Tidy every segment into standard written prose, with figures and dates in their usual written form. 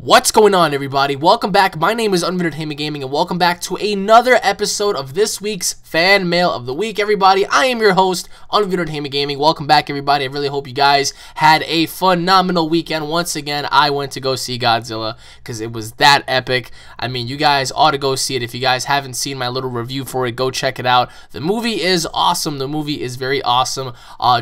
What's going on, everybody? Welcome back. My name is UnrealEntGaming, and welcome back to another episode of this week's Fan Mail of the Week, everybody. I am your host, UnrealEntGaming. Welcome back, everybody. I really hope you guys had a phenomenal weekend. Once again, I went to go see Godzilla because it was that epic. I mean, you guys ought to go see it. If you guys haven't seen my little review for it, go check it out. The movie is awesome. The movie is very awesome.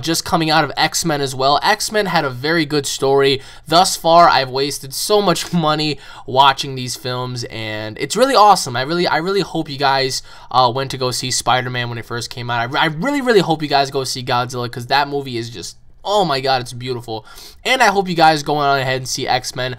Just coming out of X-Men as well. X-Men had a very good story. Thus far, I've wasted so much money watching these films, and it's really awesome. I really hope you guys went to go see Spider-Man when it first came out. I really hope you guys go see Godzilla, because that movie is just, oh my god, it's beautiful. And I hope you guys go on ahead and see X-Men.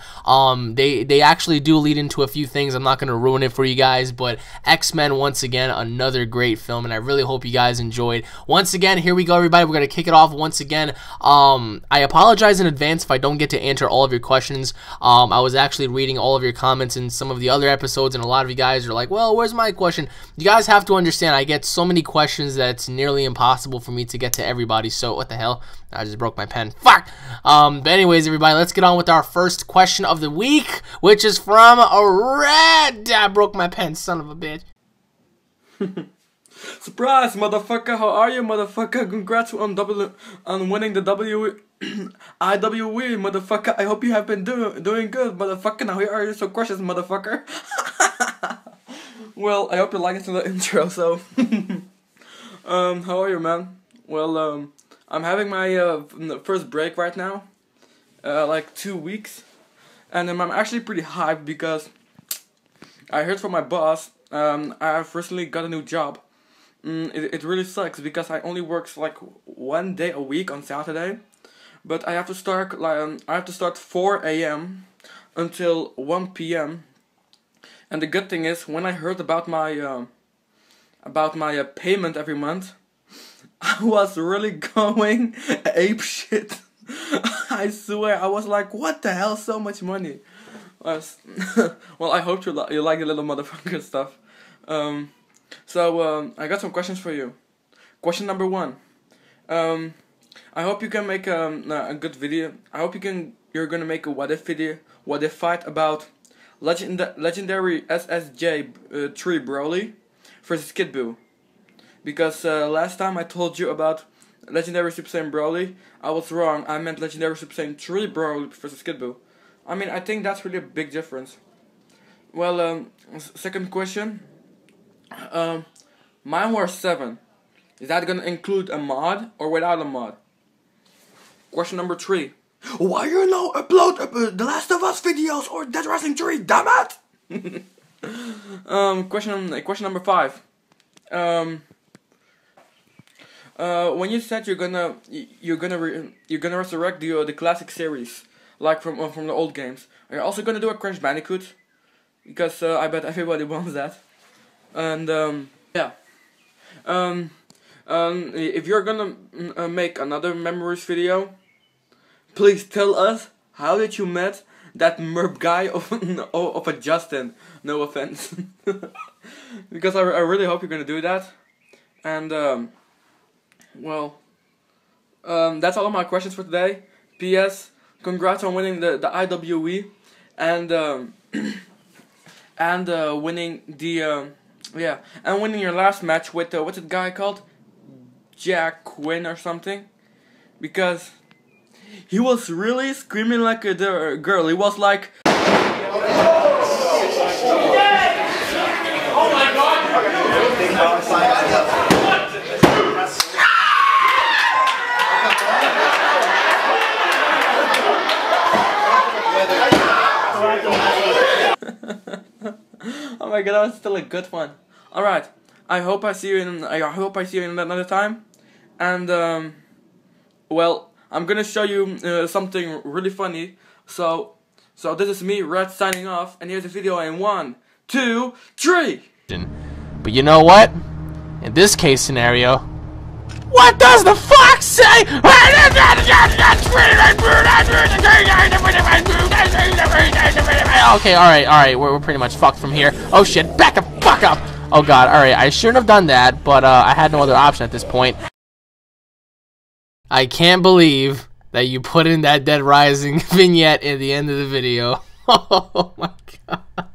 They actually do lead into a few things. I'm not going to ruin it for you guys, but X-Men, once again, another great film, and I really hope you guys enjoyed. Once again, here we go, everybody. We're going to kick it off once again. I apologize in advance if I don't get to answer all of your questions. I was actually reading all of your comments in some of the other episodes, and a lot of you guys are like, well, where's my question? You guys have to understand, I get so many questions that it's nearly impossible for me to get to everybody, so what the hell? I just broke my pen. Fuck! But anyways, everybody, let's get on with our first question of the week, which is from a Red. I broke my pen, son of a bitch. Surprise, motherfucker! How are you, motherfucker? Congrats on winning the IWE, motherfucker. I hope you have been doing good, motherfucker. Now here are your some questions, motherfucker. Well, I hope you like it in the intro. So, how are you, man? Well, I'm having my first break right now, like 2 weeks, and I'm actually pretty hyped because I heard from my boss. I've recently got a new job. It really sucks because I only work like 1 day a week on Saturday, but I have to start 4 a.m. until 1 p.m. And the good thing is, when I heard about my payment every month, I was really going ape shit. I swear, I was like, what the hell, so much money? Well, I hope you like the little motherfucker stuff. So I got some questions for you. Question number 1. I hope you can make a good video. I hope you're gonna make a what if video, what if fight about legendary SSJ 3 Broly versus Kid Buu. Because last time I told you about Legendary Super Saiyan Broly, I was wrong. I meant Legendary Super Saiyan 3 Broly versus Kid Buu. I mean, I think that's really a big difference. Well, second question. Mine Wars 7. Is that gonna include a mod or without a mod? Question number 3. Why you no upload The Last of Us videos or Dead Rising 3? Damn it! Question number 5. When you said you're gonna resurrect the classic series, like from the old games, are you also gonna do a Crash Bandicoot? Because I bet everybody wants that. And yeah, if you're gonna make another memories video, please tell us how did you met that merp guy of a Justin. No offense, because I really hope you're gonna do that. And well, that's all of my questions for today. P.S. Congrats on winning the IWE and winning the and winning your last match with what's that guy called? Jack Quinn or something, because he was really screaming like a girl. He was like, oh my god! Oh my god, that was still a good one. All right, I hope I see you in another time, and well, I'm gonna show you something really funny. So this is me, Red, signing off, and here's the video in 1, 2, 3. But you know what? In this case scenario, what does the fox say? Okay, alright, we're pretty much fucked from here. Oh shit, back the fuck up! Oh god, alright, I shouldn't have done that, but I had no other option at this point. I can't believe that you put in that Dead Rising vignette at the end of the video. Oh my god.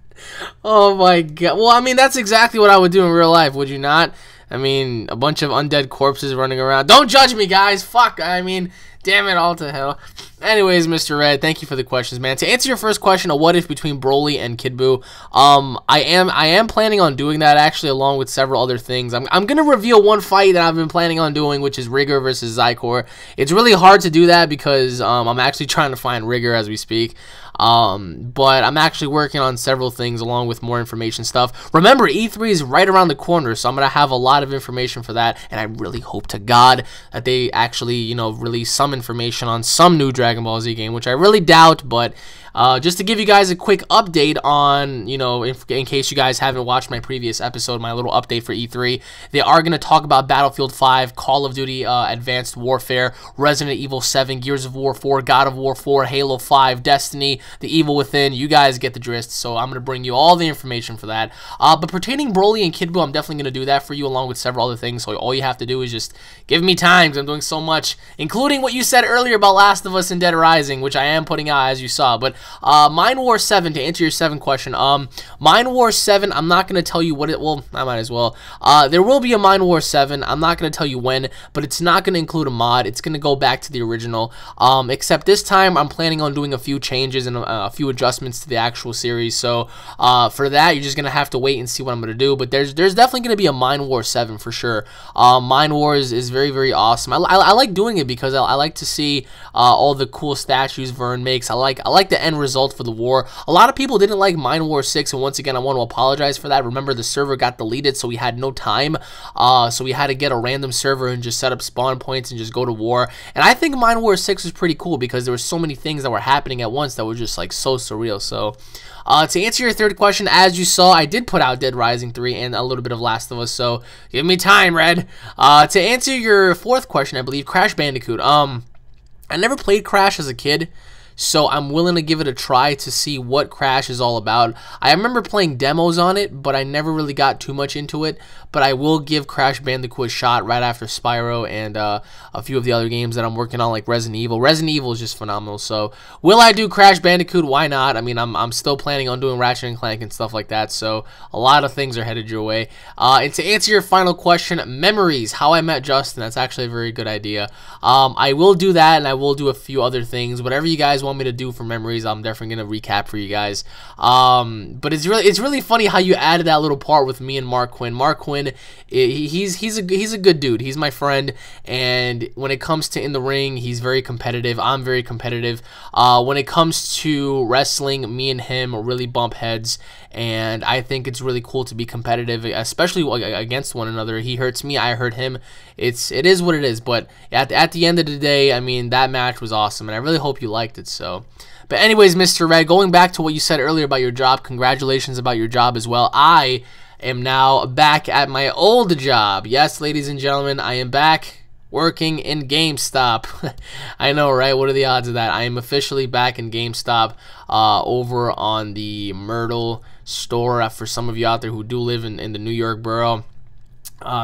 Oh my god. Well, I mean, that's exactly what I would do in real life, would you not? I mean, a bunch of undead corpses running around. Don't judge me, guys. Fuck. I mean, damn it all to hell. Anyways, Mr. Red, thank you for the questions, man. To answer your first question, a what if between Broly and Kid Buu, I am planning on doing that actually, along with several other things. I'm gonna reveal one fight that I've been planning on doing, which is Rigger versus Zycor. It's really hard to do that because I'm actually trying to find Rigger as we speak. But I'm actually working on several things along with more information stuff. Remember, E3 is right around the corner, so I'm gonna have a lot of information for that, and I really hope to God that they actually, you know, release some information on some new Dragon Ball Z game, which I really doubt, but just to give you guys a quick update on, you know, in case you guys haven't watched my previous episode, my little update for E3, they are going to talk about Battlefield 5, Call of Duty Advanced Warfare, Resident Evil 7, Gears of War 4, God of War 4, Halo 5, Destiny, The Evil Within. You guys get the gist, so I'm going to bring you all the information for that. But pertaining Broly and Kid Buu, I'm definitely going to do that for you along with several other things, so all you have to do is just give me time, because I'm doing so much, including what you said earlier about Last of Us and Dead Rising, which I am putting out as you saw. But Mind War 7, to answer your 7 question, Mind War 7, I'm not going to tell you what it, well, I might as well. There will be a Mind War 7, I'm not going to tell you when, but it's not going to include a mod, it's going to go back to the original, except this time I'm planning on doing a few changes and a few adjustments to the actual series, so for that, you're just going to have to wait and see what I'm going to do, but there's definitely going to be a Mind War 7 for sure. Mind War is very, very awesome. I like doing it because I like to see all the cool statues Vern makes. I like the end result for the war. A lot of people didn't like Mind War 6, and once again, I want to apologize for that. Remember, the server got deleted, so we had no time, so we had to get a random server and just set up spawn points and just go to war. And I think Mind War 6 was pretty cool because there were so many things that were happening at once that were just like so surreal. So to answer your third question, as you saw, I did put out Dead Rising 3 and a little bit of Last of Us, so give me time, Red. To answer your fourth question, I believe, Crash Bandicoot. I never played Crash as a kid, so I'm willing to give it a try to see what Crash is all about. I remember playing demos on it, but I never really got too much into it. But I will give Crash Bandicoot a shot right after Spyro and a few of the other games that I'm working on, like Resident Evil. Resident Evil is just phenomenal. So will I do Crash Bandicoot? Why not? I mean, I'm still planning on doing Ratchet and Clank and stuff like that. So a lot of things are headed your way. And to answer your final question, memories, How I Met Justin. That's actually a very good idea. I will do that, and I will do a few other things. Whatever you guys want me to do for memories, I'm definitely gonna recap for you guys. But it's really funny how you added that little part with me and Mark Quinn. Mark Quinn, he's a good dude. He's my friend, and when it comes to in the ring, he's very competitive. I'm very competitive. When it comes to wrestling, me and him really bump heads, and I think it's really cool to be competitive, especially against one another. He hurts me, I hurt him. It is what it is. But at the end of the day, I mean, that match was awesome, and I really hope you liked it. So, but anyways, Mr. Red, going back to what you said earlier about your job, congratulations about your job as well. I am now back at my old job. Yes, ladies and gentlemen, I am back working in GameStop. I know, right? What are the odds of that? I am officially back in GameStop over on the Myrtle store for some of you out there who do live in the New York borough.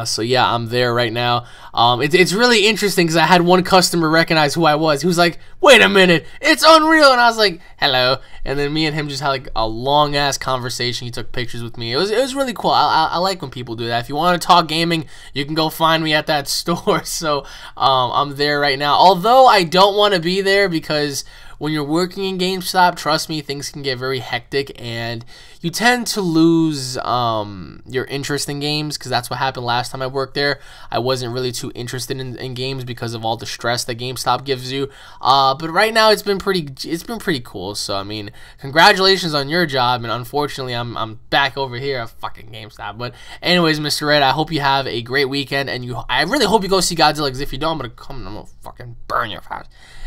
So yeah, I'm there right now. It's really interesting because I had one customer recognize who I was. He was like, "Wait a minute, it's Unreal," and I was like, "Hello." And then me and him just had like a long ass conversation. He took pictures with me. It was really cool. I like when people do that. If you want to talk gaming, you can go find me at that store. So I'm there right now. Although I don't want to be there because when you're working in GameStop, trust me, things can get very hectic, and you tend to lose your interest in games, because that's what happened last time I worked there. I wasn't really too interested in games because of all the stress that GameStop gives you. But right now, it's been pretty cool. So I mean, congratulations on your job, and unfortunately, I'm back over here at fucking GameStop. But anyways, Mr. Red, I hope you have a great weekend, and I really hope you go see Godzilla, because if you don't, I'm gonna fucking burn your house.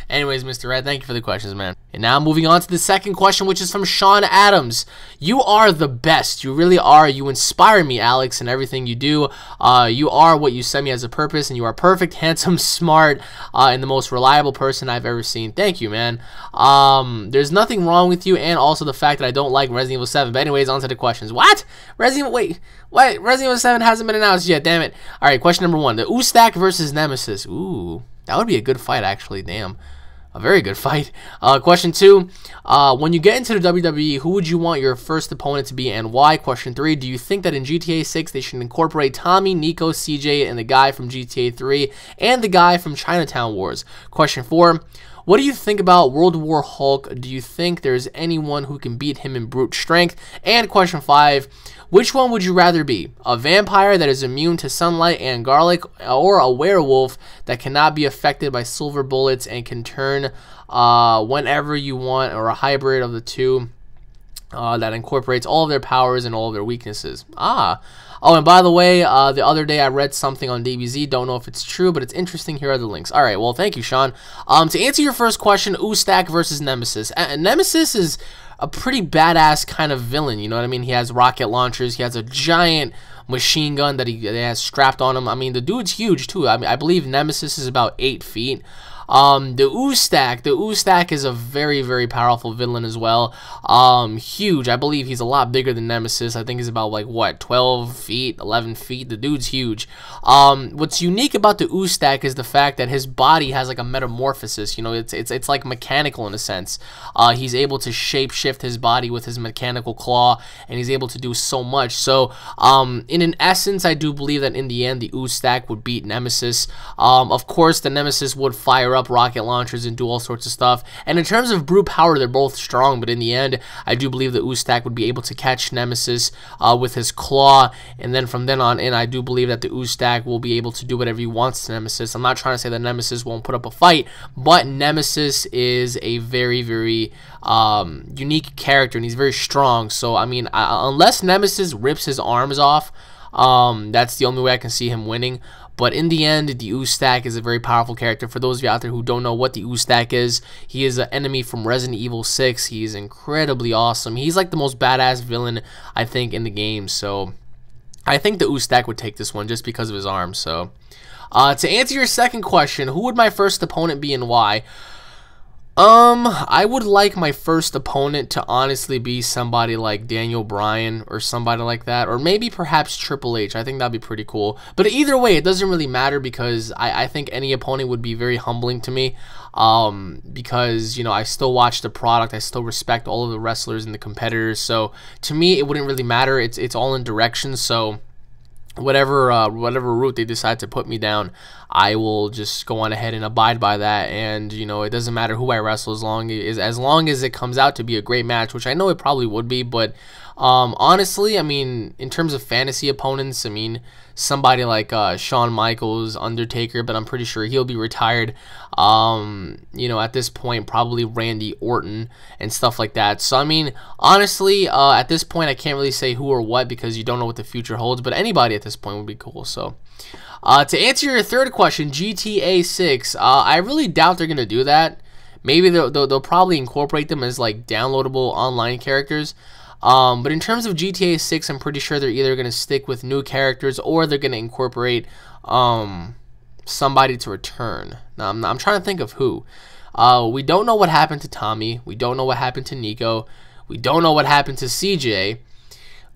Anyways, Mr. Red, thank you for the questions, man. And now moving on to the second question, which is from Sean Adams. You are the best. You really are. You inspire me, Alex, in everything you do. You are what you sent me as a purpose, and you are perfect, handsome, smart, and the most reliable person I've ever seen. Thank you, man. There's nothing wrong with you, and also the fact that I don't like Resident Evil 7. But anyways, on to the questions. What? Wait, what? Resident Evil 7 hasn't been announced yet, damn it. All right, question number 1. The Ustak versus Nemesis. Ooh, that would be a good fight, actually, damn. A very good fight. Question 2, when you get into the WWE, who would you want your first opponent to be and why? Question 3, do you think that in GTA 6 they should incorporate Tommy, Nico, CJ, and the guy from GTA 3 and the guy from Chinatown Wars? Question 4, what do you think about World War Hulk? Do you think there's anyone who can beat him in brute strength? And question 5, which one would you rather be? A vampire that is immune to sunlight and garlic, or a werewolf that cannot be affected by silver bullets and can turn whenever you want, or a hybrid of the two that incorporates all of their powers and all of their weaknesses? Oh, and by the way, the other day I read something on DBZ. Don't know if it's true, but it's interesting. Here are the links. All right, well, thank you, Sean. To answer your first question, Ustak versus Nemesis. Nemesis is a pretty badass kind of villain, you know what I mean? He has rocket launchers. He has a giant machine gun that he has strapped on him. I mean, the dude's huge, too. I mean, I believe Nemesis is about 8 feet. The Ustak is a very, very powerful villain as well. Huge. I believe he's a lot bigger than Nemesis. I think he's about, like, what, 12 feet, 11 feet? The dude's huge. What's unique about the Ustak is the fact that his body has, like, a metamorphosis. You know, it's like mechanical in a sense. He's able to shape-shift his body with his mechanical claw, and he's able to do so much. So, in an essence, I do believe that in the end, the Ustak would beat Nemesis. Of course, the Nemesis would fire up rocket launchers and do all sorts of stuff. And in terms of brute power, they're both strong, but in the end, I do believe that Ustak would be able to catch Nemesis with his claw, and then from then on in, I do believe that the Ustak will be able to do whatever he wants to Nemesis. I'm not trying to say that Nemesis won't put up a fight, but Nemesis is a very, very unique character, and he's very strong. So, I mean, unless Nemesis rips his arms off, that's the only way I can see him winning. But in the end, the Ustak is a very powerful character. For those of you out there who don't know what the Ustak is, he is an enemy from Resident Evil 6. He is incredibly awesome. He's like the most badass villain, I think, in the game. So I think the Ustak would take this one just because of his arms. So to answer your second question, who would my first opponent be and why? I would like my first opponent to honestly be somebody like Daniel Bryan or somebody like that, or maybe perhaps Triple H. I think that'd be pretty cool. But either way, it doesn't really matter because I think any opponent would be very humbling to me. Because, you know, I still watch the product, I still respect all of the wrestlers and the competitors. So to me, it wouldn't really matter. It's all in directions. So whatever route they decide to put me down, I will just go on ahead and abide by that. And you know, it doesn't matter who I wrestle as long as it comes out to be a great match, which I know it probably would be. But honestly, I mean, in terms of fantasy opponents, I mean, somebody like Shawn Michaels, Undertaker, but I'm pretty sure he'll be retired. You know, at this point, probably Randy Orton and stuff like that. So, I mean, honestly, at this point, I can't really say who or what because you don't know what the future holds, but anybody at this point would be cool. So, to answer your third question, GTA 6, I really doubt they're going to do that. Maybe they'll probably incorporate them as, like, downloadable online characters. But in terms of GTA 6, I'm pretty sure they're either going to stick with new characters or they're going to incorporate somebody to return. Now, I'm trying to think of who. We don't know what happened to Tommy. We don't know what happened to Nico. We don't know what happened to CJ.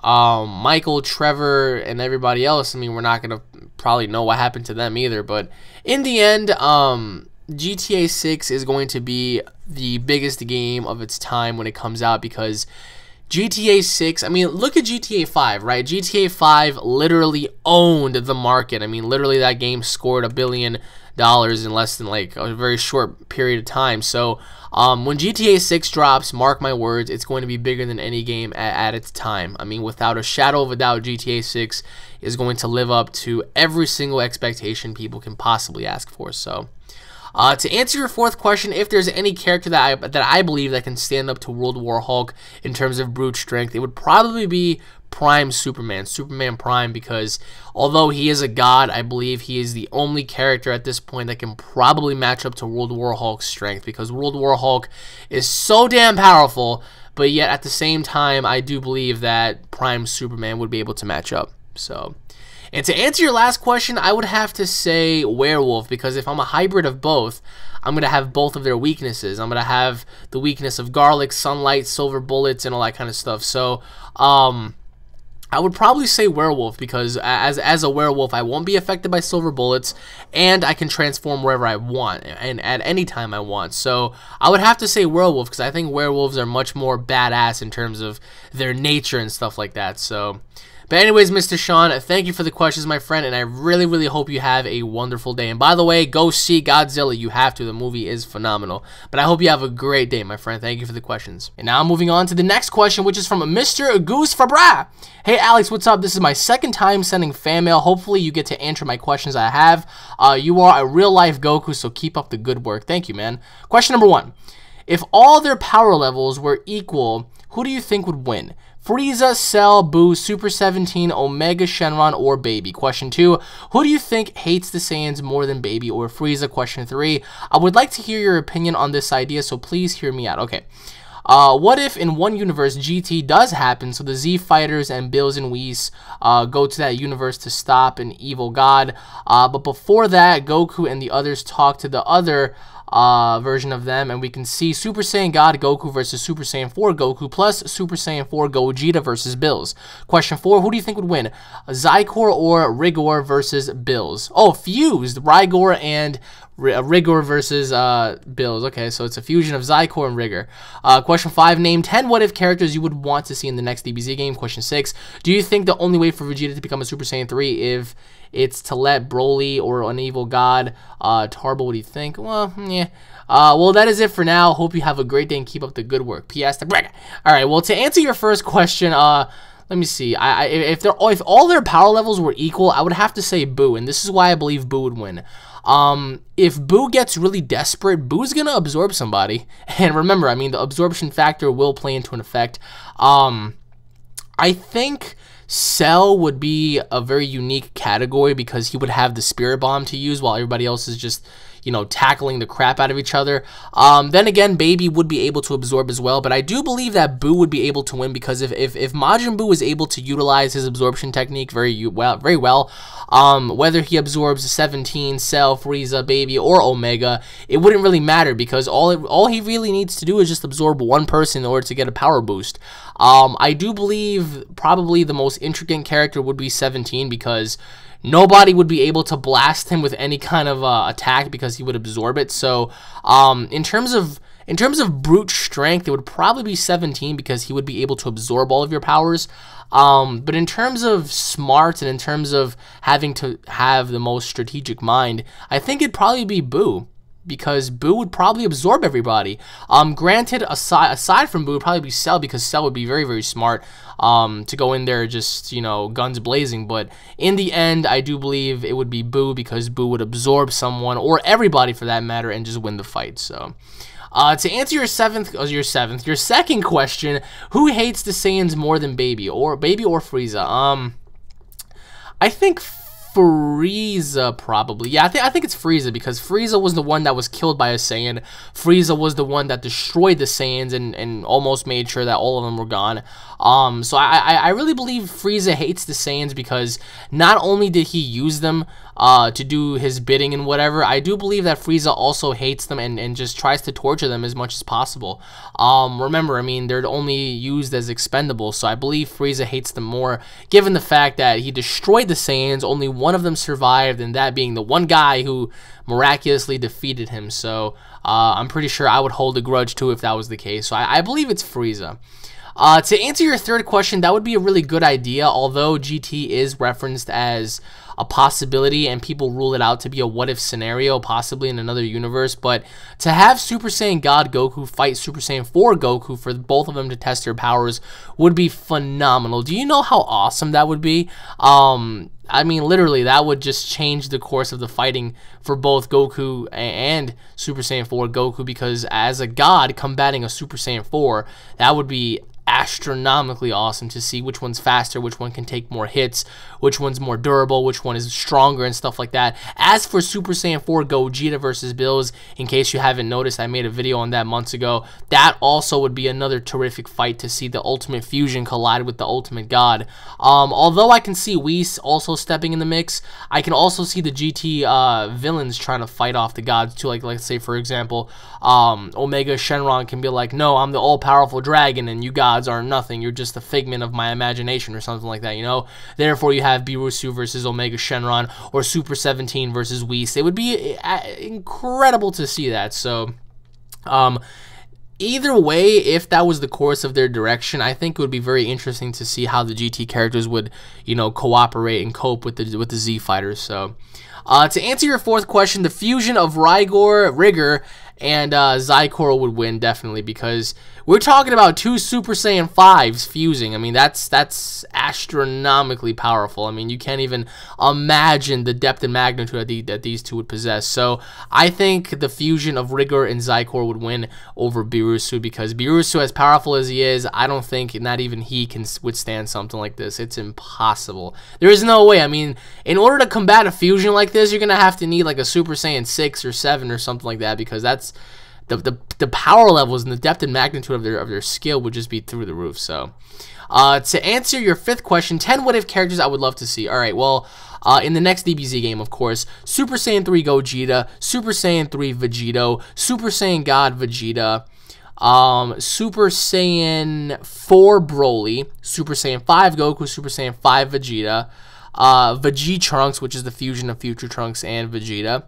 Michael, Trevor, and everybody else, I mean, we're not going to probably know what happened to them either. But in the end, GTA 6 is going to be the biggest game of its time when it comes out because GTA 6, I mean, look at GTA 5, right? GTA 5 literally owned the market. I mean, literally that game scored $1 billion in less than like a very short period of time. So when GTA 6 drops, mark my words, it's going to be bigger than any game at its time. I mean, without a shadow of a doubt, GTA 6 is going to live up to every single expectation people can possibly ask for. So to answer your fourth question, if there's any character that I believe that can stand up to World War Hulk in terms of brute strength, it would probably be Prime Superman Prime, because although he is a god, I believe he is the only character at this point that can probably match up to World War Hulk's strength, because World War Hulk is so damn powerful, but yet at the same time, I do believe that Prime Superman would be able to match up. So, and to answer your last question, I would have to say werewolf, because if I'm a hybrid of both, I'm going to have both of their weaknesses. I'm going to have the weakness of garlic, sunlight, silver bullets, and all that kind of stuff. So, I would probably say werewolf, because as a werewolf, I won't be affected by silver bullets, and I can transform wherever I want and at any time I want. So I would have to say werewolf, because I think werewolves are much more badass in terms of their nature and stuff like that. So, but anyways, Mr. Sean, thank you for the questions, my friend, and I really, really hope you have a wonderful day. And by the way, go see Godzilla. You have to. The movie is phenomenal. But I hope you have a great day, my friend. Thank you for the questions. And now moving on to the next question, which is from Mr. Goose Forra. Hey, Alex, what's up? This is my second time sending fan mail. Hopefully, you get to answer my questions I have. You are a real-life Goku, so keep up the good work. Thank you, man. Question number 1. If all their power levels were equal, who do you think would win? Frieza, Cell, Boo, Super 17, Omega, Shenron, or Baby? Question 2. Who do you think hates the Saiyans more than Baby or Frieza? Question 3. I would like to hear your opinion on this idea, so please hear me out. Okay. What if in one universe GT does happen, so the Z Fighters and Bills and Whis go to that universe to stop an evil god, but before that, Goku and the others talk to the other version of them, and we can see Super Saiyan God Goku versus Super Saiyan 4 Goku plus Super Saiyan 4 Gogeta versus Bills. Question 4, who do you think would win? Zykor or Rigor versus Bills? Oh, fused. Rigor and Rigor versus Bills. Okay, so it's a fusion of Zykor and Rigor. Question 5, name 10 what-if characters you would want to see in the next DBZ game. Question 6, do you think the only way for Vegeta to become a Super Saiyan 3 if it's to let Broly or an evil god Tarble? What do you think? Well, yeah. Well, that is it for now. Hope you have a great day and keep up the good work. P.S. Alright, well, to answer your first question, let me see. If all their power levels were equal, I would have to say Boo, and this is why I believe Boo would win. If Boo gets really desperate, Boo's gonna absorb somebody. And remember, I mean, the absorption factor will play into an effect. I think Cell would be a very unique category because he would have the Spirit Bomb to use while everybody else is just, you know, tackling the crap out of each other. Then again, Baby would be able to absorb as well, but I do believe that Boo would be able to win because if Majin Buu is able to utilize his absorption technique very well, whether he absorbs 17, Cell, Frieza, Baby, or Omega, it wouldn't really matter because all he really needs to do is just absorb one person in order to get a power boost. I do believe probably the most intricate character would be 17 because nobody would be able to blast him with any kind of attack because he would absorb it. So in terms of brute strength, it would probably be 17 because he would be able to absorb all of your powers. But in terms of smarts and in terms of having to have the most strategic mind, I think it'd probably be Boo, because Boo would probably absorb everybody. Granted, aside from Boo, it would probably be Cell, because Cell would be very, very smart to go in there just, you know, guns blazing. But in the end, I do believe it would be Boo, because Boo would absorb someone, or everybody for that matter, and just win the fight. So to answer your second question, who hates the Saiyans more than Baby or Frieza? I think Frieza, probably. Yeah, I think it's Frieza, because Frieza was the one that was killed by a Saiyan. Frieza was the one that destroyed the Saiyans and almost made sure that all of them were gone. So I really believe Frieza hates the Saiyans because not only did he use them to do his bidding and whatever, I do believe that Frieza also hates them and just tries to torture them as much as possible. Remember, I mean, they're only used as expendable, so I believe Frieza hates them more, given the fact that he destroyed the Saiyans, only one of them survived, and that being the one guy who miraculously defeated him. So I'm pretty sure I would hold a grudge too if that was the case. So I believe it's Frieza. To answer your third question, that would be a really good idea, although GT is referenced as a possibility and people rule it out to be a what-if scenario, possibly in another universe. But to have Super Saiyan God Goku fight Super Saiyan 4 Goku for both of them to test their powers would be phenomenal. Do you know how awesome that would be? I mean, literally, that would just change the course of the fighting for both Goku and Super Saiyan 4 Goku, because as a god combating a Super Saiyan 4, that would be astronomically awesome to see which one's faster, which one can take more hits, which one's more durable, which one is stronger, and stuff like that. As for Super Saiyan 4 Gogeta versus Bills, in case you haven't noticed, I made a video on that months ago. That also would be another terrific fight to see the ultimate fusion collide with the ultimate god. Although I can see Whis also stepping in the mix. I can also see the GT villains trying to fight off the gods too. Like, let's say, for example, Omega Shenron can be like, no, I'm the all-powerful dragon, and you gods are nothing. You're just a figment of my imagination, or something like that, you know? Therefore, you have Birusu versus Omega Shenron, or Super 17 versus Whis. It would be incredible to see that. So, either way, if that was the course of their direction, I think it would be very interesting to see how the GT characters would, you know, cooperate and cope with the Z fighters. So, to answer your fourth question, the fusion of Rigor, and Zykor would win, definitely, because we're talking about 2 Super Saiyan 5s fusing. I mean, that's astronomically powerful. I mean, you can't even imagine the depth and magnitude that these two would possess. So I think the fusion of Rigor and Zykor would win over Birusu, because Birusu, as powerful as he is, I don't think not even he can withstand something like this. It's impossible. There is no way. I mean, in order to combat a fusion like this, you're going to have to need like a Super Saiyan 6 or 7 or something like that, because that's the power levels and the depth and magnitude of their skill would just be through the roof. So, to answer your fifth question, 10 what-if characters I would love to see. All right, well, in the next DBZ game, of course, Super Saiyan 3 Gogeta, Super Saiyan 3 Vegito, Super Saiyan God Vegeta, Super Saiyan 4 Broly, Super Saiyan 5 Goku, Super Saiyan 5 Vegeta, Trunks, which is the fusion of Future Trunks and Vegeta,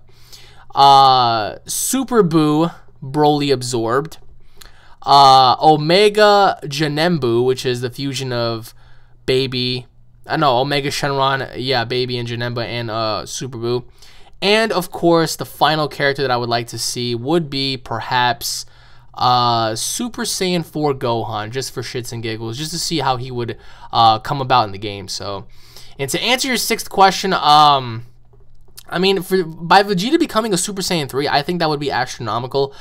Super Buu, Broly absorbed, Omega Janembu, which is the fusion of Omega Shenron, yeah, Baby and Janemba and Super Buu, and of course the final character that I would like to see would be perhaps Super Saiyan 4 Gohan, just for shits and giggles, just to see how he would come about in the game. So, and to answer your sixth question, I mean, by Vegeta becoming a Super Saiyan 3, I think that would be astronomical.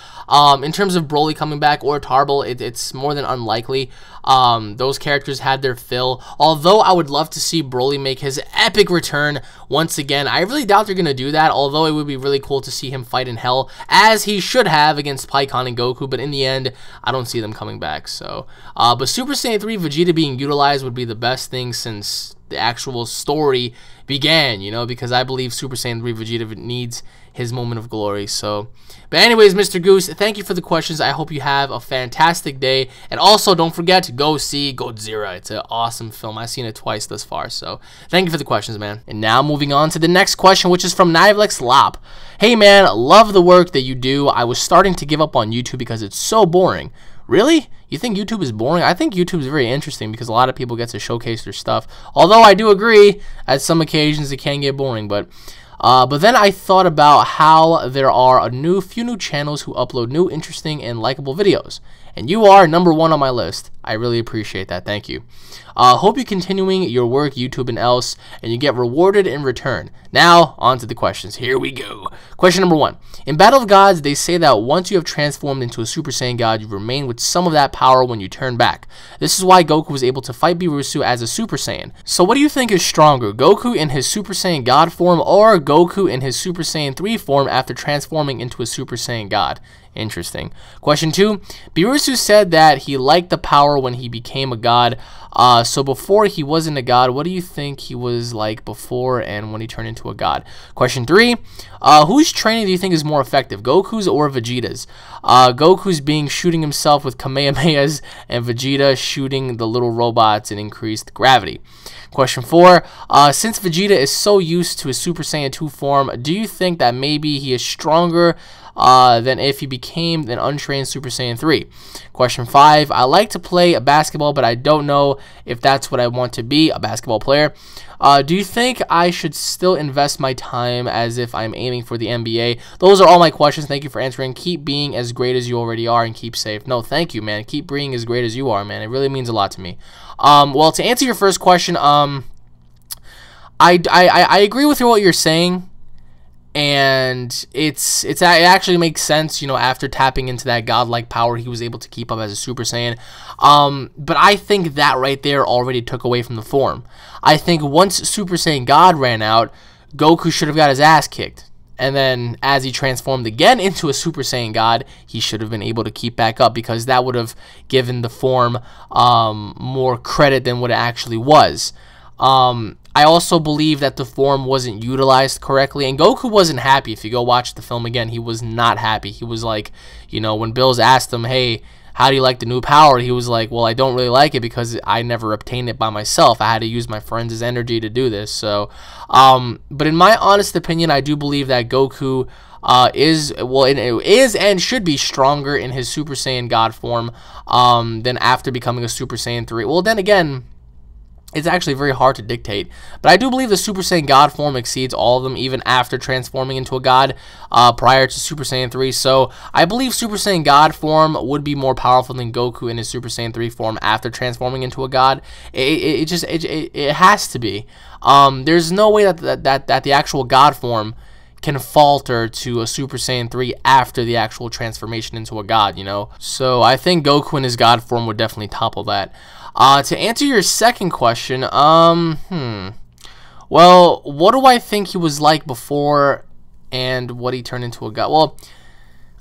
In terms of Broly coming back or Tarble, it's more than unlikely. Those characters had their fill. Although I would love to see Broly make his epic return once again. I really doubt they're going to do that, although it would be really cool to see him fight in hell, as he should have against Pikkon and Goku. But in the end, I don't see them coming back. So, but Super Saiyan 3 Vegeta being utilized would be the best thing since the actual story began, you know, because I believe Super Saiyan 3 Vegeta needs his moment of glory. So, but anyways, Mr. Goose, thank you for the questions. I hope you have a fantastic day, and also don't forget to go see Godzilla. It's an awesome film. I've seen it twice thus far. So thank you for the questions, man. And now moving on to the next question, which is from NX Lop. Hey man, love the work that you do. I was starting to give up on YouTube because it's so boring. Really? You think YouTube is boring? I think YouTube is very interesting because a lot of people get to showcase their stuff. Although I do agree, at some occasions it can get boring. But then I thought about how there are a few new channels who upload new, interesting, and likable videos. And you are #1 on my list. I really appreciate that. Thank you. Hope you're continuing your work, YouTube and else, and you get rewarded in return. Now, on to the questions. Here we go. Question number 1. In Battle of Gods, they say that once you have transformed into a Super Saiyan God, you remain with some of that power when you turn back. This is why Goku was able to fight Birusu as a Super Saiyan. So what do you think is stronger, Goku in his Super Saiyan God form or Goku in his Super Saiyan 3 form after transforming into a Super Saiyan God? Interesting. Question 2. Birusu said that he liked the power when he became a god. So before he wasn't a god, what do you think he was like before and when he turned into a god? Question 3. Whose training do you think is more effective, Goku's or Vegeta's? Goku's shooting himself with Kamehamehas, and Vegeta shooting the little robots in increased gravity. Question 4. Since Vegeta is so used to his Super Saiyan 2 form, do you think that maybe he is stronger than if he became an untrained Super Saiyan 3? Question 5. I like to play basketball, but I don't know if that's what I want to be, a basketball player. Do you think I should still invest my time as if I'm aiming for the NBA? Those are all my questions. Thank you for answering. Keep being as great as you already are and keep safe. No, thank you, man. Keep being as great as you are, man. It really means a lot to me. Well, to answer your first question, I agree with what you're saying. And it actually makes sense, you know, after tapping into that godlike power, he was able to keep up as a Super Saiyan. But I think that right there already took away from the form. I think once Super Saiyan God ran out, Goku should have got his ass kicked. And then as he transformed again into a Super Saiyan God, he should have been able to keep back up, because that would have given the form more credit than what it actually was. I also believe that the form wasn't utilized correctly, and Goku wasn't happy. If you go watch the film again, he was not happy. He was like, you know, when Bills asked him, hey, how do you like the new power? He was like, well, I don't really like it because I never obtained it by myself. I had to use my friends' energy to do this. So, but in my honest opinion, I do believe that Goku is and should be stronger in his Super Saiyan God form than after becoming a Super Saiyan 3. Well, then again, it's actually very hard to dictate. But I do believe the Super Saiyan God form exceeds all of them, even after transforming into a God prior to Super Saiyan 3. So I believe Super Saiyan God form would be more powerful than Goku in his Super Saiyan 3 form after transforming into a God. It has to be. There's no way that the actual God form can falter to a Super Saiyan 3 after the actual transformation into a God, you know? So I think Goku in his God form would definitely topple that. To answer your second question, well, what do I think he was like before and what he turned into a God? Well,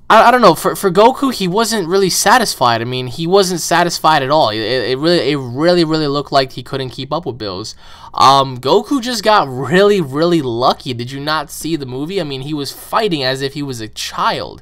I don't know. For Goku, he wasn't really satisfied. I mean, he wasn't satisfied at all. It really looked like he couldn't keep up with Bills. Goku just got really lucky. Did you not see the movie? I mean, he was fighting as if he was a child.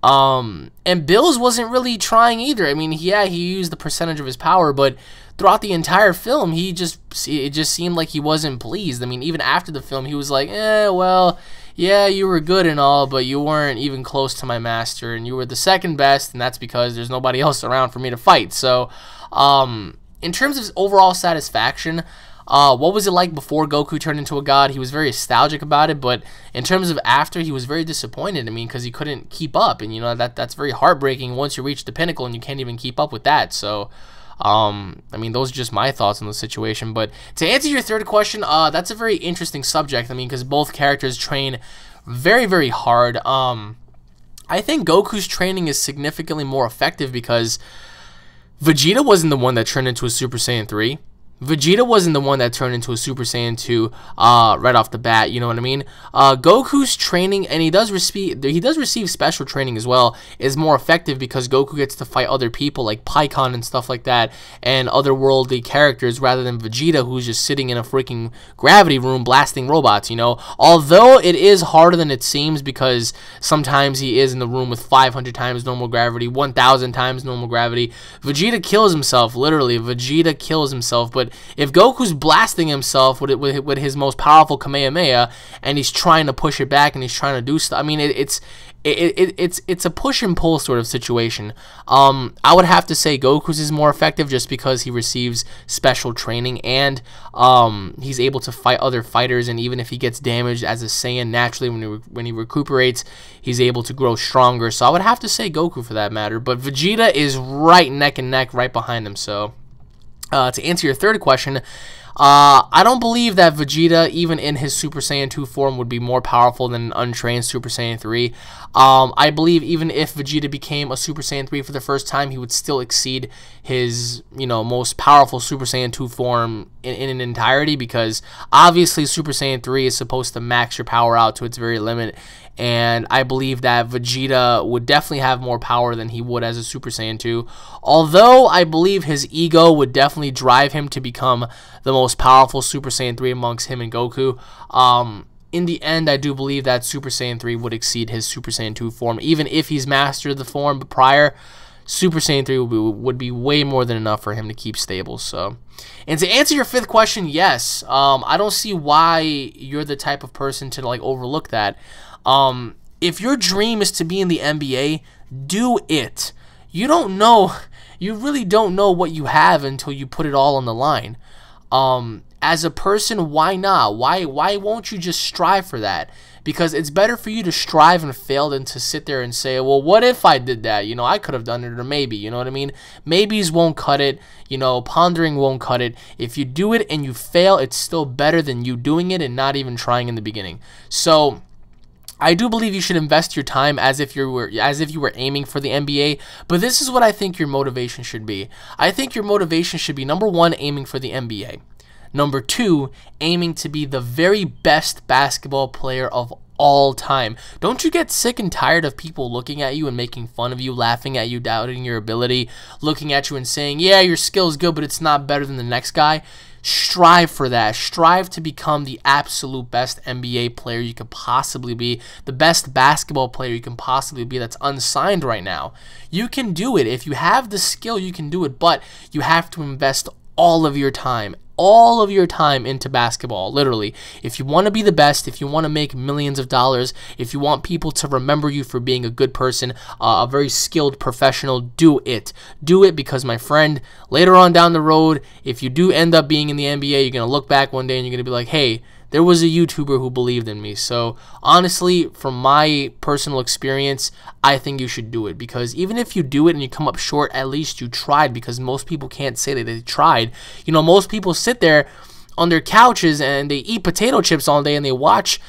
And Bills wasn't really trying either. I mean, yeah, he used the percentage of his power, but throughout the entire film, it just seemed like he wasn't pleased. I mean, even after the film, he was like, well, yeah, you were good and all, but you weren't even close to my master, and you were the second best, and that's because there's nobody else around for me to fight. So, in terms of overall satisfaction, what was it like before Goku turned into a God? He was very nostalgic about it, but in terms of after, he was very disappointed. I mean, because he couldn't keep up, and you know that's very heartbreaking once you reach the pinnacle and you can't even keep up with that. So, I mean, those are just my thoughts on the situation. But to answer your third question, that's a very interesting subject. I mean, because both characters train very hard. I think Goku's training is significantly more effective because Vegeta wasn't the one that turned into a Super Saiyan 3. Vegeta wasn't the one that turned into a Super Saiyan 2 right off the bat, you know what I mean? Goku's training, and he does receive special training as well, is more effective because Goku gets to fight other people like Pikkon and stuff like that, and otherworldly characters rather than Vegeta, who's just sitting in a freaking gravity room blasting robots, you know? Although it is harder than it seems because sometimes he is in the room with 500 times normal gravity, 1,000 times normal gravity. Vegeta kills himself, literally. Vegeta kills himself, but if Goku's blasting himself with his most powerful Kamehameha and he's trying to push it back and he's trying to do stuff, I mean, it's a push and pull sort of situation. I would have to say Goku's is more effective just because he receives special training and he's able to fight other fighters, and even if he gets damaged as a Saiyan naturally when he recuperates, he's able to grow stronger. So I would have to say Goku for that matter, but Vegeta is right neck and neck right behind him. So to answer your third question, I don't believe that Vegeta, even in his Super Saiyan 2 form, would be more powerful than an untrained Super Saiyan 3. I believe even if Vegeta became a Super Saiyan 3 for the first time, he would still exceed his, you know, most powerful Super Saiyan 2 form in an entirety, because obviously Super Saiyan 3 is supposed to max your power out to its very limit, and I believe that Vegeta would definitely have more power than he would as a Super Saiyan 2, although I believe his ego would definitely drive him to become the most powerful Super Saiyan 3 amongst him and Goku. In the end, I do believe that Super Saiyan 3 would exceed his Super Saiyan 2 form, even if he's mastered the form prior. Super Saiyan 3 would be way more than enough for him to keep stable. So, and to answer your fifth question, yes, I don't see why you're the type of person to like overlook that. If your dream is to be in the NBA, do it. You don't know, you really don't know what you have until you put it all on the line. As a person, why not? Why won't you just strive for that? Because it's better for you to strive and fail than to sit there and say, well, what if I did that? You know, I could have done it, or maybe, you know what I mean? Maybes won't cut it, you know, pondering won't cut it. If you do it and you fail, it's still better than you doing it and not even trying in the beginning. So I do believe you should invest your time as if you were aiming for the NBA, but this is what I think your motivation should be. I think your motivation should be, number one, aiming for the NBA. Number two, aiming to be the very best basketball player of all time. Don't you get sick and tired of people looking at you and making fun of you, laughing at you, doubting your ability, looking at you and saying, yeah, your skill's good, but it's not better than the next guy? strive for that. Strive to become the absolute best NBA player you could possibly be, the best basketball player you can possibly be that's unsigned right now. You can do it. If you have the skill, you can do it, but you have to invest all of your time into basketball, literally. If you want to be the best, if you want to make millions of dollars, if you want people to remember you for being a good person, a very skilled professional, do it. Do it, because, my friend, later on down the road, if you do end up being in the NBA, you're going to look back one day and you're going to be like, hey, there was a YouTuber who believed in me. So honestly, from my personal experience, I think you should do it, because even if you do it and you come up short, at least you tried, because most people can't say that they tried. You know, most people sit there on their couches and they eat potato chips all day and they watch,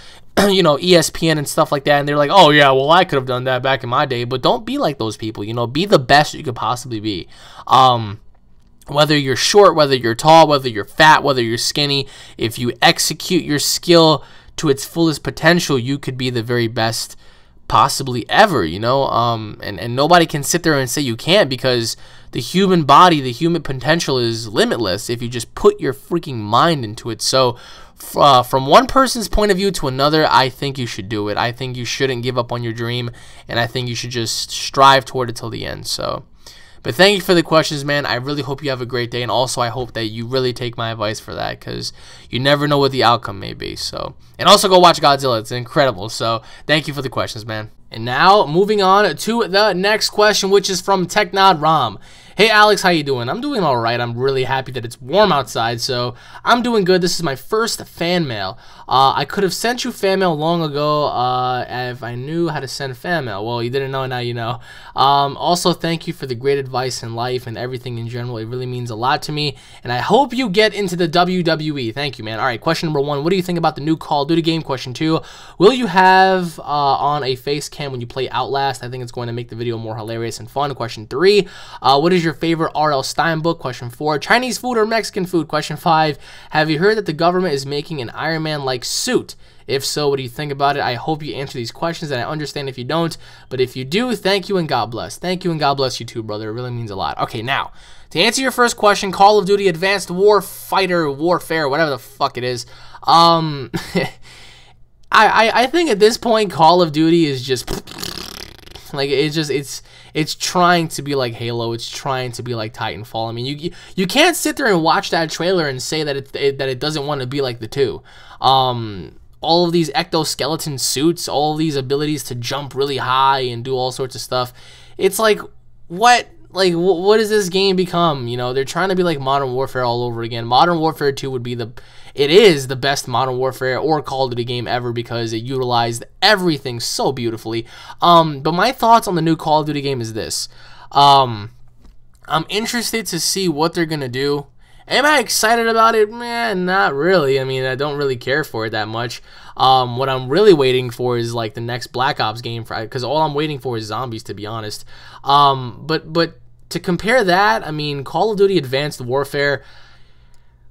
you know, ESPN and stuff like that, and they're like, oh yeah, well, I could have done that back in my day. But don't be like those people, you know. Be the best you could possibly be. Whether you're short, whether you're tall, whether you're fat, whether you're skinny, if you execute your skill to its fullest potential, you could be the very best possibly ever, you know. And nobody can sit there and say you can't, because the human body, the human potential is limitless if you just put your freaking mind into it. So from one person's point of view to another, I think you should do it. I think you shouldn't give up on your dream, and I think you should just strive toward it till the end. So, but thank you for the questions, man. I really hope you have a great day, and also I hope that you really take my advice for that, because you never know what the outcome may be. So, and also go watch Godzilla. It's incredible. So thank you for the questions, man. And now, moving on to the next question, which is from Techn ROM. Hey Alex, how you doing? I'm doing alright. I'm really happy that it's warm outside, so I'm doing good. This is my first fan mail. I could have sent you fan mail long ago if I knew how to send fan mail. Well, you didn't know, now you know. Also, thank you for the great advice in life and everything in general. It really means a lot to me, and I hope you get into the WWE. Thank you, man. Alright, question number 1. What do you think about the new Call of Duty game? Question 2. Will you have on a face cam when you play Outlast? I think it's going to make the video more hilarious and fun. Question 3. What is your favorite R.L. Stine book? Question 4. Chinese food or Mexican food? Question 5. Have you heard that the government is making an Iron Man-like suit? If so, what do you think about it? I hope you answer these questions, and I understand if you don't, but if you do, thank you and God bless. Thank you and God bless you too, brother. It really means a lot. Okay, now, to answer your first question, Call of Duty Advanced Warfare, whatever the fuck it is, I think at this point, Call of Duty is just, like, it's trying to be like Halo. It's trying to be like Titanfall. I mean, you can't sit there and watch that trailer and say that it doesn't want to be like the two. All of these ectoskeleton suits, all of these abilities to jump really high and do all sorts of stuff. It's like, what? Like, what does this game become? You know, they're trying to be like Modern Warfare all over again. Modern Warfare 2 would be it is the best Modern Warfare or Call of Duty game ever, because it utilized everything so beautifully. But my thoughts on the new Call of Duty game is this. I'm interested to see what they're going to do. Am I excited about it? Man, not really. I mean, I don't really care for it that much. What I'm really waiting for is like the next Black Ops game, because all I'm waiting for is zombies, to be honest. But to compare that, I mean, Call of Duty Advanced Warfare,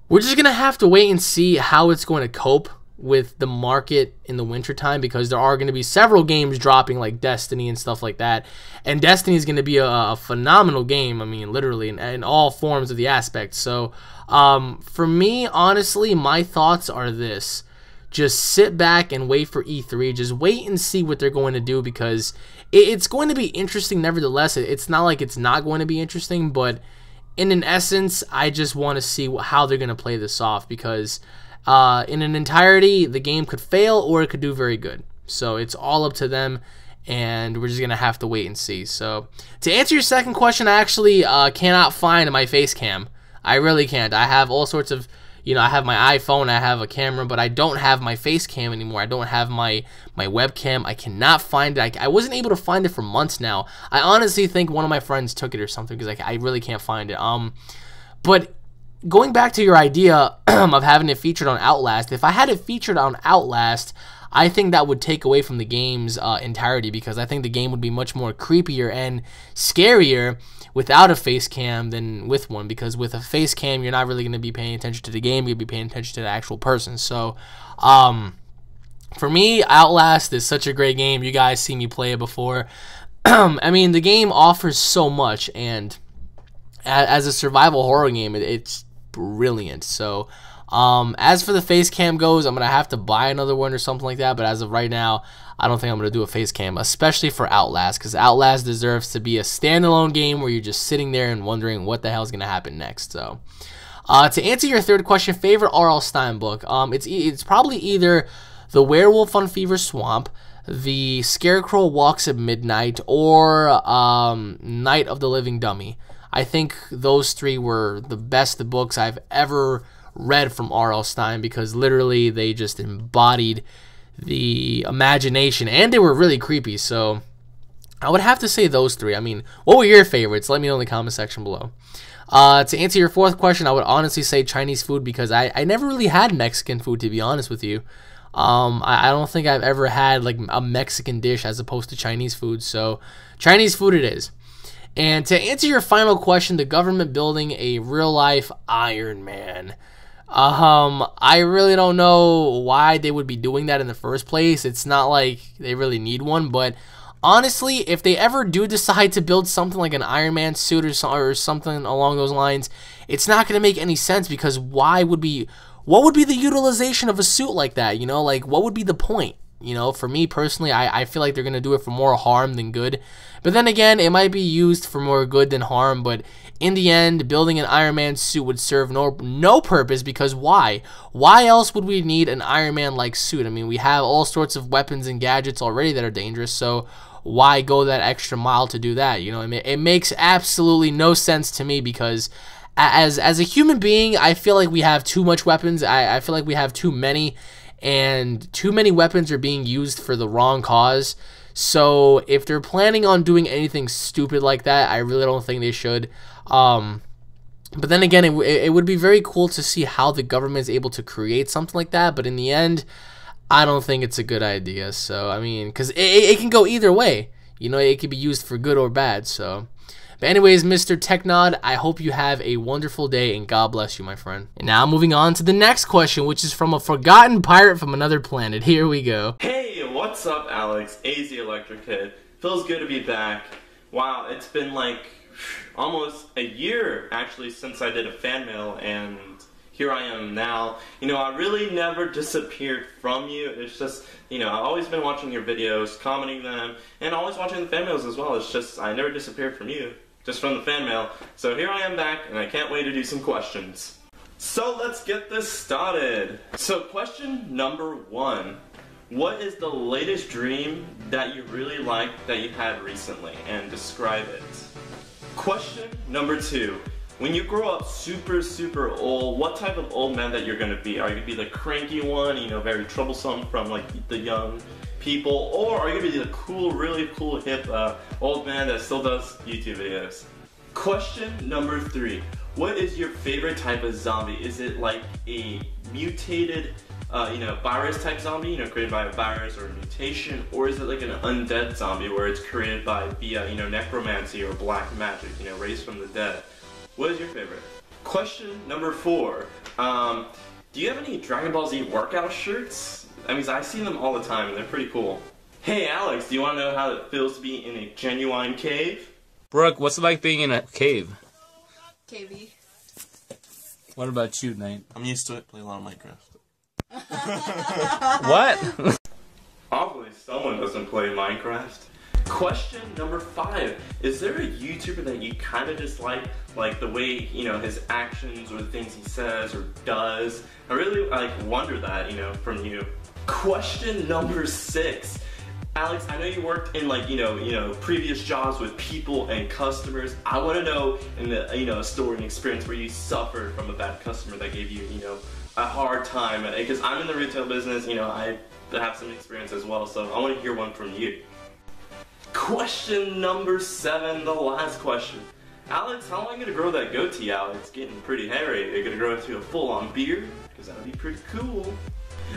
we're just going to have to wait and see how it's going to cope with the market in the wintertime, because there are going to be several games dropping, like Destiny and stuff like that. And Destiny is going to be a phenomenal game, I mean, literally, in all forms of the aspects. So, for me, honestly, my thoughts are this. Just sit back and wait for E3. Just wait and see what they're going to do, because it's going to be interesting nevertheless. It's not like it's not going to be interesting, but in an essence, I just want to see how they're going to play this off, because in an entirety, the game could fail or it could do very good. So it's all up to them, and we're just going to have to wait and see. So to answer your second question, I actually cannot find my face cam. I really can't. I have all sorts of, you know, I have my iPhone, I have a camera, but I don't have my face cam anymore. I don't have my webcam. I cannot find it. I wasn't able to find it for months now. I honestly think one of my friends took it or something, because I really can't find it. But going back to your idea of having it featured on Outlast, if I had it featured on Outlast, I think that would take away from the game's entirety, because I think the game would be much more creepier and scarier without a face cam than with one, because with a face cam, you're not really going to be paying attention to the game, you'll be paying attention to the actual person. So, for me, Outlast is such a great game. You guys see me play it before. I mean, the game offers so much, and as a survival horror game, it's brilliant. So as for the face cam goes, I'm gonna have to buy another one or something like that, but as of right now, I don't think I'm gonna do a face cam, especially for Outlast, because Outlast deserves to be a standalone game where you're just sitting there and wondering what the hell is gonna happen next. So to answer your third question, favorite R.L. Stine book, it's probably either The Werewolf on Fever Swamp, The Scarecrow Walks at Midnight, or Night of the Living Dummy. I think those three were the best books I've ever read from R.L. Stine, because literally they just embodied the imagination, and they were really creepy. So I would have to say those three. I mean, what were your favorites? Let me know in the comment section below. To answer your fourth question, I would honestly say Chinese food, because I never really had Mexican food, to be honest with you. I don't think I've ever had like a Mexican dish as opposed to Chinese food, so Chinese food it is. And to answer your final question, the government building a real-life Iron Man. I really don't know why they would be doing that in the first place. It's not like they really need one, but honestly, if they ever do decide to build something like an Iron Man suit or something along those lines, it's not going to make any sense, because what would be the utilization of a suit like that? You know, like, what would be the point? You know, for me personally, I feel like they're going to do it for more harm than good. But then again, it might be used for more good than harm. But in the end, building an Iron Man suit would serve no purpose, because why? Why else would we need an Iron Man-like suit? I mean, we have all sorts of weapons and gadgets already that are dangerous, so why go that extra mile to do that? You know, it makes absolutely no sense to me, because as a human being, I feel like we have too much weapons. I feel like we have too many, and too many weapons are being used for the wrong cause. So if they're planning on doing anything stupid like that, I really don't think they should. But then again, it would be very cool to see how the government is able to create something like that. But in the end, I don't think it's a good idea. So, I mean, because it can go either way. You know, it could be used for good or bad. So, but anyways, Mr. Technod, I hope you have a wonderful day, and God bless you, my friend. And now moving on to the next question, which is from a forgotten pirate from another planet. Here we go. Hey, what's up, Alex? AZ Electri Kid. Feels good to be back. Wow, it's been like almost a year, actually, since I did a fan mail, and here I am now. You know, I really never disappeared from you. It's just, you know, I've always been watching your videos, commenting them, and always watching the fan mails as well. It's just, I never disappeared from you, just from the fan mail. So here I am back, and I can't wait to do some questions. So let's get this started. So question number 1. What is the latest dream that you really liked that you had recently, and describe it? Question number 2. When you grow up super old, what type of old man that you're going to be? Are you going to be the cranky one, you know, very troublesome from like the young people? Or are you going to be the cool, really cool, hip old man that still does YouTube videos? Question number 3. What is your favorite type of zombie? Is it like a mutated, you know, virus type zombie, you know, created by a virus or a mutation? Or is it like an undead zombie where it's created by via, you know, necromancy or black magic, you know, raised from the dead? What is your favorite? Question number 4. Do you have any Dragon Ball Z workout shirts? I mean, I see them all the time and they're pretty cool. Hey Alex, do you want to know how it feels to be in a genuine cave? Brooke, what's it like being in a cave? Cavey. What about you, Nate? I'm used to it. Play a lot of Minecraft. What? Obviously, someone doesn't play Minecraft. Question number 5. Is there a YouTuber that you kind of dislike the way, you know, his actions or the things he says or does? I really wonder that, you know, from you. Question number 6. Alex, I know you worked in previous jobs with people and customers. I want to know in the a story and experience where you suffered from a bad customer that gave you a hard time. Because I'm in the retail business, I have some experience as well. So I want to hear one from you. Question number 7, the last question. Alex, how long are you gonna grow that goatee out? It's getting pretty hairy. Are you gonna grow it to a full-on beard? Because that would be pretty cool.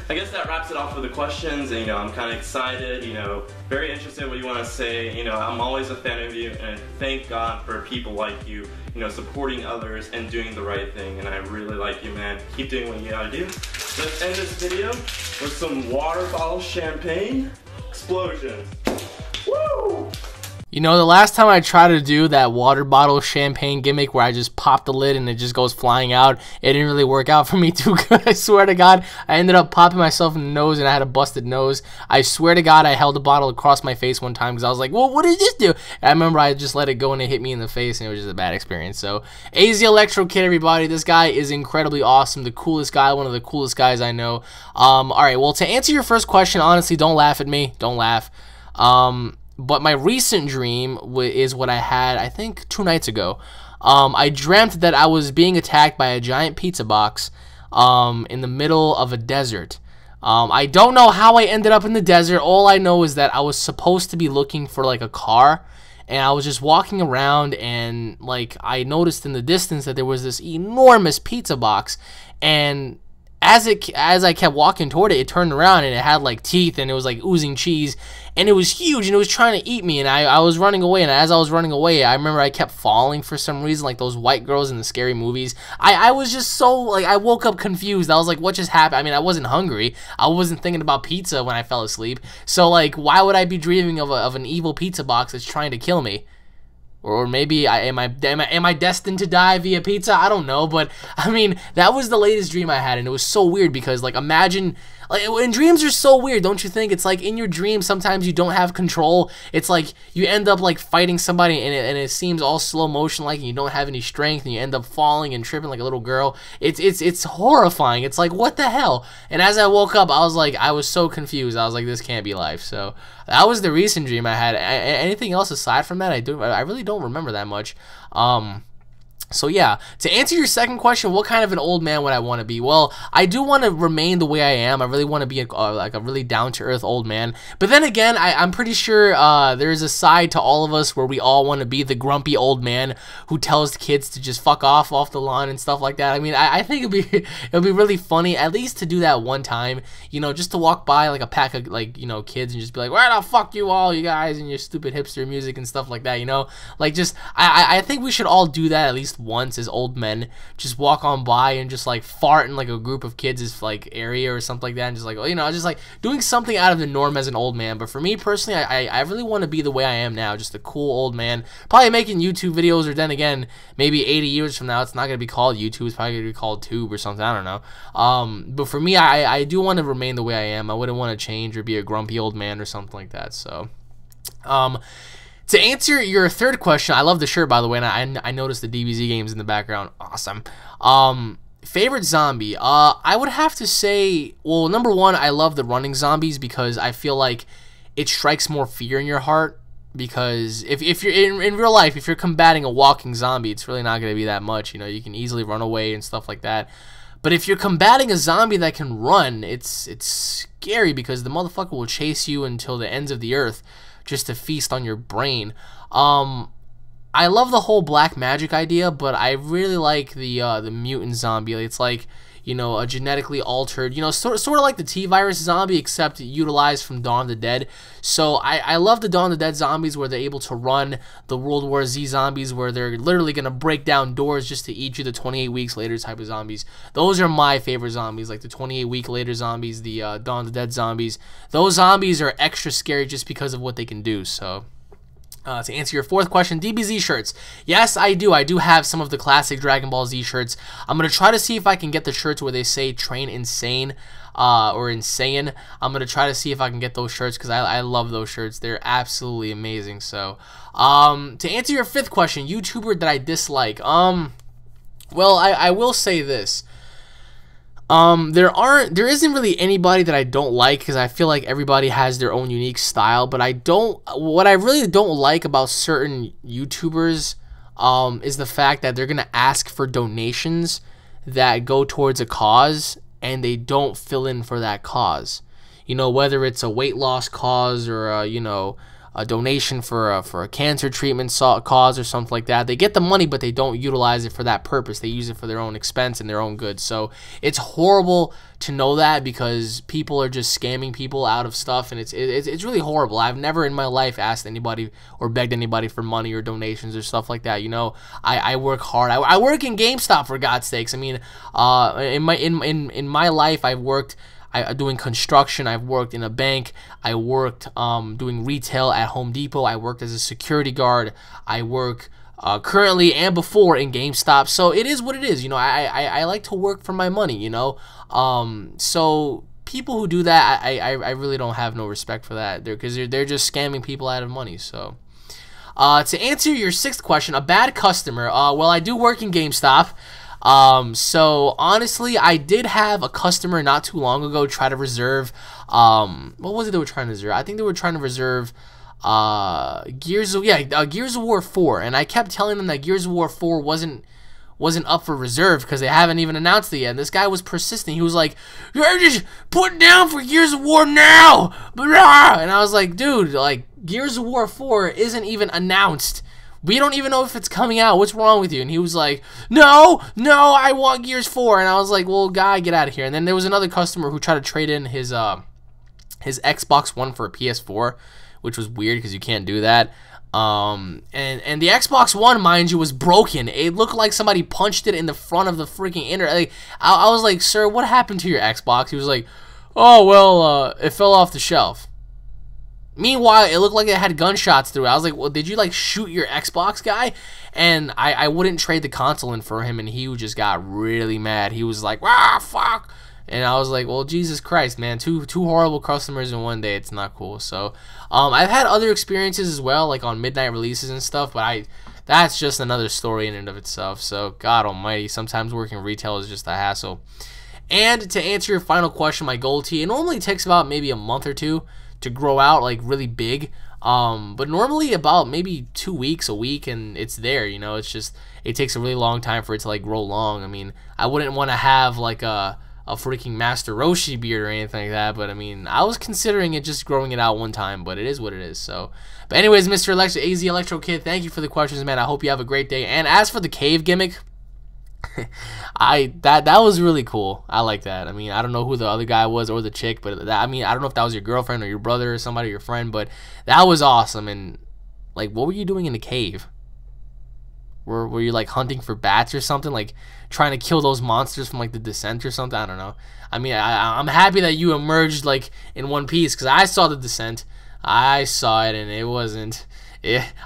I guess that wraps it off for the questions. And, I'm kind of excited, very interested in what you want to say. I'm always a fan of you, and thank God for people like you, supporting others and doing the right thing. And I really like you, man. Keep doing what you gotta do. Let's end this video with some water bottle champagne explosions. Woo! You know, the last time I tried to do that water bottle champagne gimmick where I just pop the lid and it just goes flying out, it didn't really work out for me too good. I swear to God, I ended up popping myself in the nose and I had a busted nose. I swear to God, I held the bottle across my face one time because I was like, well, what did this do? And I remember I just let it go and it hit me in the face and it was just a bad experience. So, AZ Electri Kid, everybody, this guy is incredibly awesome. The coolest guy, one of the coolest guys I know. Alright, well, to answer your first question, honestly, don't laugh at me. Don't laugh. But my recent dream is what I had, I think, 2 nights ago. I dreamt that I was being attacked by a giant pizza box in the middle of a desert. I don't know how I ended up in the desert. All I know is that I was supposed to be looking for, like, a car. And I was just walking around and, like, I noticed in the distance that there was this enormous pizza box. And as I kept walking toward it, it turned around and it had like teeth and it was like oozing cheese and it was huge and it was trying to eat me, and I was running away, and as I was running away, I remember I kept falling for some reason, like those white girls in the scary movies. I was just so, like, I woke up confused. I was like, what just happened? I mean, I wasn't hungry. I wasn't thinking about pizza when I fell asleep. So, like, why would I be dreaming of an evil pizza box that's trying to kill me? Or maybe am I destined to die via pizza? I don't know, but I mean, that was the latest dream I had, and it was so weird because, like, imagine, like, and dreams are so weird, don't you think? It's like in your dreams sometimes you don't have control. It's like you end up like fighting somebody and it seems all slow motion, like, and you don't have any strength and you end up falling and tripping like a little girl. It's horrifying. It's like, what the hell? And as I woke up, I was so confused. I was like, this can't be life. So that was the recent dream I had. Anything else aside from that, I really don't remember that much. So yeah, to answer your second question, what kind of an old man would I want to be? Well, I do want to remain the way I am. I really want to be like a really down-to-earth old man. But then again, I'm pretty sure there's a side to all of us where we all want to be the grumpy old man who tells kids to just fuck off the lawn and stuff like that. I mean, I think it'd be really funny at least to do that one time, you know, just to walk by like a pack of, like, you know, kids and just be like, where the fuck you all, you guys, and your stupid hipster music and stuff like that, you know? Like, just I think we should all do that at least once as old men. Just walk on by and just like fart in like a group of kids' like area or something like that, and just like, you know, just like doing something out of the norm as an old man. But for me personally, I really want to be the way I am now, just a cool old man, probably making YouTube videos, or then again, maybe 80 years from now it's not gonna be called YouTube, it's probably gonna be called Tube or something, I don't know. But for me, I do want to remain the way I am. I wouldn't want to change or be a grumpy old man or something like that. So to answer your third question, I love the shirt, by the way, and I noticed the DBZ games in the background. Awesome. Favorite zombie? I would have to say, well, number one, I love the running zombies because I feel like it strikes more fear in your heart. Because if you're in real life, if you're combating a walking zombie, it's really not going to be that much. You know, you can easily run away and stuff like that. But if you're combating a zombie that can run, it's scary because the motherfucker will chase you until the ends of the earth, just to feast on your brain. I love the whole black magic idea, but I really like the mutant zombie. It's like, you know, a genetically altered, you know, sort of like the T-virus zombie, except utilized from Dawn of the Dead. So I love the Dawn of the Dead zombies where they're able to run, the World War Z zombies where they're literally going to break down doors just to eat you, the 28 weeks later type of zombies. Those are my favorite zombies, like the 28 week later zombies, the Dawn of the Dead zombies. Those zombies are extra scary just because of what they can do. So to answer your fourth question, DBZ shirts. Yes, I do. I do have some of the classic Dragon Ball Z shirts. I'm going to try to see if I can get the shirts where they say Train Insane or Insane. I'm going to try to see if I can get those shirts because I love those shirts. They're absolutely amazing. So, to answer your fifth question, YouTuber that I dislike. Well, I will say this. There isn't really anybody that I don't like because I feel like everybody has their own unique style, but what I really don't like about certain YouTubers is the fact that they're going to ask for donations that go towards a cause and they don't fill in for that cause. You know, whether it's a weight loss cause or you know, a donation for a cancer treatment cause or something like that. They get the money, but they don't utilize it for that purpose. They use it for their own expense and their own goods. So it's horrible to know that because people are just scamming people out of stuff, and it's really horrible. I've never in my life asked anybody or begged anybody for money or donations or stuff like that. You know, I work hard. I work in GameStop, for God's sakes. I mean, in my life, I've worked doing construction. I've worked in a bank. I worked doing retail at Home Depot. I worked as a security guard. I work currently and before in GameStop. So it is what it is. You know, I like to work for my money, you know. So people who do that, I really don't have no respect for that. Because they're just scamming people out of money. So to answer your 6th question, a bad customer. Well, I do work in GameStop. So honestly, I did have a customer not too long ago try to reserve, what was it they were trying to reserve? I think they were trying to reserve, Gears of War 4, and I kept telling them that Gears of War 4 wasn't up for reserve because they haven't even announced it yet. And this guy was persistent. He was like, "You're just put down for Gears of War now." And I was like, dude, like, Gears of War 4 isn't even announced. We don't even know if it's coming out. What's wrong with you? And he was like, no, I want Gears 4. And I was like, well, guy, get out of here. And then there was another customer who tried to trade in his Xbox One for a PS4, which was weird because you can't do that. And the Xbox One, mind you, was broken. It looked like somebody punched it in the front of the freaking internet. Like, I was like, sir, what happened to your Xbox? He was like, oh, well, it fell off the shelf. Meanwhile, it looked like it had gunshots through it. I was like, well, did you, like, shoot your Xbox, guy? And I wouldn't trade the console in for him, and he just got really mad. He was like, ah, fuck. And I was like, well, Jesus Christ, man. Two horrible customers in one day. It's not cool. So, I've had other experiences as well, like on midnight releases and stuff, but that's just another story in and of itself. So, God almighty, sometimes working retail is just a hassle. And to answer your final question, my gold tee, it normally takes about maybe a month or two to grow out like really big, but normally about maybe 2 weeks, a week, and it's there. You know, it's just, it takes a really long time for it to like grow long. I mean, I wouldn't want to have like a freaking Master Roshi beard or anything like that, but I mean, I was considering it, just growing it out one time, but it is what it is. So, but anyways, Mr. Electri Kid, thank you for the questions, man. I hope you have a great day. And as for the cave gimmick, that was really cool. I like that. I mean, I don't know who the other guy was or the chick, but I mean, I don't know if that was your girlfriend or your brother or somebody, your friend, but that was awesome. And like, what were you doing in the cave? Were you like hunting for bats or something, like trying to kill those monsters from like the Descent or something? I don't know. I mean, I'm happy that you emerged like in one piece, because I saw the Descent. I saw it, and it wasn't.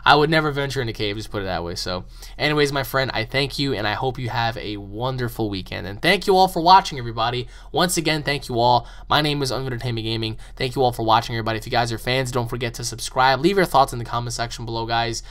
I would never venture in a cave, just put it that way. So anyways, my friend, I thank you, and I hope you have a wonderful weekend. And thank you all for watching, everybody. Once again, thank you all. My name is UnrealEntGaming. Thank you all for watching, everybody. If you guys are fans, don't forget to subscribe. Leave your thoughts in the comment section below, guys.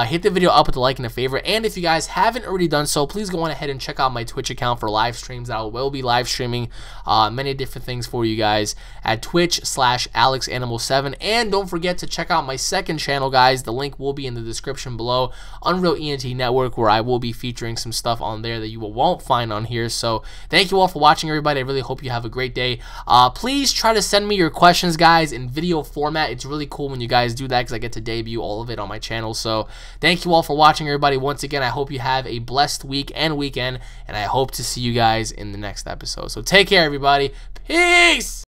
Hit the video up with a like and a favorite. And if you guys haven't already done so, please go on ahead and check out my Twitch account for live streams. I will be live streaming many different things for you guys at Twitch/AlexAnimal7. And don't forget to check out my second channel, guys. The link will be in the description below, UnrealEnt Network, where I will be featuring some stuff on there that you won't find on here. So thank you all for watching, everybody. I really hope you have a great day. Please try to send me your questions, guys, in video format. It's really cool when you guys do that, because I get to debut all of it on my channel. So thank you all for watching, everybody. Once again, I hope you have a blessed week and weekend, and I hope to see you guys in the next episode. So take care, everybody. Peace!